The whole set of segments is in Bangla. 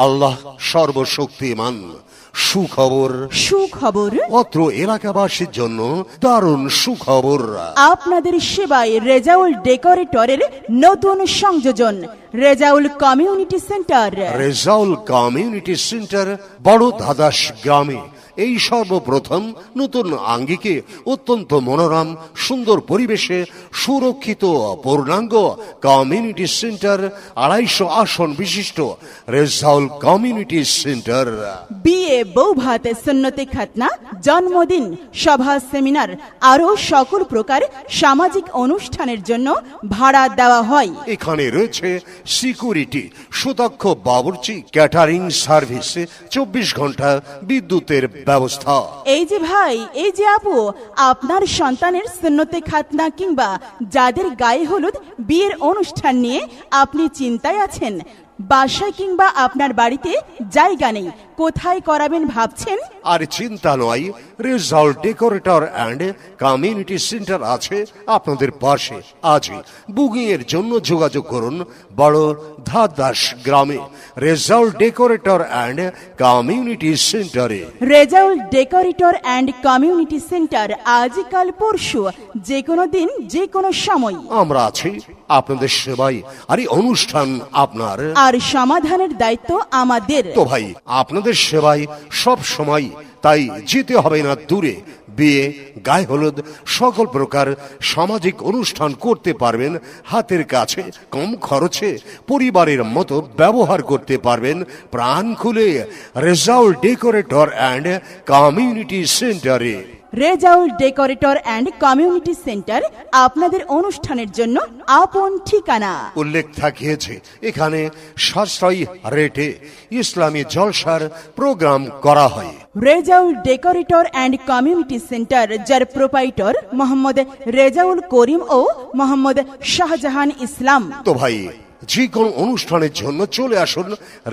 আল্লাহ সর্বশক্তিমান। সুখবর সুখবর অত্র এলাকাবাসীর জন্য দারুণ সুখবর। আপনাদের সেবায় রেজাউল ডেকোরেটরের নতুন সংযোজন Rezaul community centre. Rezaul community centre বড় ধাদাস গ্রামে এই সর্বপ্রথম নতুন আঙ্গিকে অত্যন্ত মনোরম সুন্দর পরিবেশে সুরক্ষিত পূর্ণাঙ্গ কমিউনিটি সেন্টার 250 আসন বিশিষ্ট রেজাউল কমিউনিটি সেন্টার। বিয়ে, বৌভাত, সুন্নতে খাতনা, জন্মদিন, সভা, সেমিনার আরও সকল প্রকার সামাজিক অনুষ্ঠানের জন্য ভাড়া দেওয়া হয়। এখানে রয়েছে সিকিউরিটি, সুদক্ষ বাবুর্চি, ক্যাটারিং সার্ভিস, 24 ঘন্টা বিদ্যুতের ব্যবস্থা। এই যে ভাই, এই যে আপু, আপনার সন্তানের সুন্নতে খাতনা কিংবা যাদের গায়ে হলুদ বিয়ের অনুষ্ঠান নিয়ে আপনি চিন্তায় আছেন, বাসায় কিংবা আপনার বাড়িতে জায়গা নেই, কোথায় করাবেন ভাবছেন? আর চিন্তা নয়, Rezaul decorator and community centre আছে আপনাদের পাশে। আজই বুকিং এর জন্য যোগাযোগ করুন বড় ধাদাস গ্রামে রেজাউল ডেকোরেটর অ্যান্ড কমিউনিটি সেন্টারে। Rezaul decorator and community centre আজকাল পরশু যে কোনো দিন যে কোনো সময় আমরা আছি আপনাদের সেবায়। আর এই অনুষ্ঠান আপনার, আর সমাধানের দায়িত্ব আমাদের। তো ভাই আপনাদের সেবায় সব সময়, তাই যেতে হবে না দূরে। বিয়ে, গায়ে হলুদ সকল প্রকার সামাজিক অনুষ্ঠান করতে পারবেন হাতের কাছে, কম খরচে পরিবারের মতো ব্যবহার করতে পারবেন প্রাণ খুলে রেজাউল ডেকোরেটর অ্যান্ড কমিউনিটি সেন্টারে। Rezaul decorator and community centre আপনাদের অনুষ্ঠানের জন্য আপন ঠিকানা। উল্লেখ থাকিয়েছে এখানে সাশ্রয়ী রেটে ইসলামী জলসার প্রোগ্রাম করা হয়। Rezaul decorator and community centre, যার প্রোপাইটর মোহাম্মদ রেজাউল করিম ও মোহাম্মদ শাহজাহান ইসলাম। তো ভাই যে কোনো অনুষ্ঠানের জন্য চলে আসুন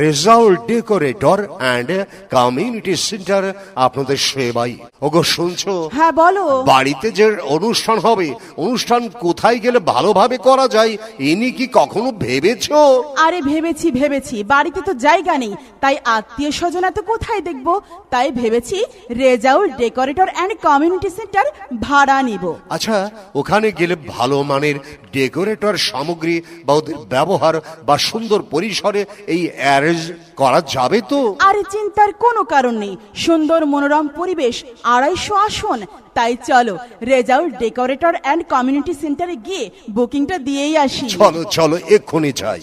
Rezaul decorator and community centre আপনাদের সেবাই। ওগো শুনছো? হ্যাঁ বলো। বাড়িতে যে অনুষ্ঠান হবে, অনুষ্ঠান কোথায় গেলে ভালোভাবে করা যায় এ নিয়ে কি কখনো ভেবেছো? আরে ভেবেছি, বাড়িতে তো জায়গা নেই, তাই আত্মীয় স্বজন তো কোথায় দেখবো, তাই ভেবেছি Rezaul decorator and community centre ভাড়া নিব। আচ্ছা, ওখানে গেলে ভালো মানের ডেকোরেটর সামগ্রী বা ওদের ব্যবহার বা সুন্দর পরিসরে এই অ্যারেঞ্জ করা যাবে তো? আরে চিন্তার কোনো কারণ নেই, সুন্দর মনোরম পরিবেশ, 250 আসন। তাই চলো রেজাউল ডেকোরেটর অ্যান্ড কমিউনিটি সেন্টারে গিয়ে বুকিংটা দিয়েই আসি। চলো এক্ষুনি যাই।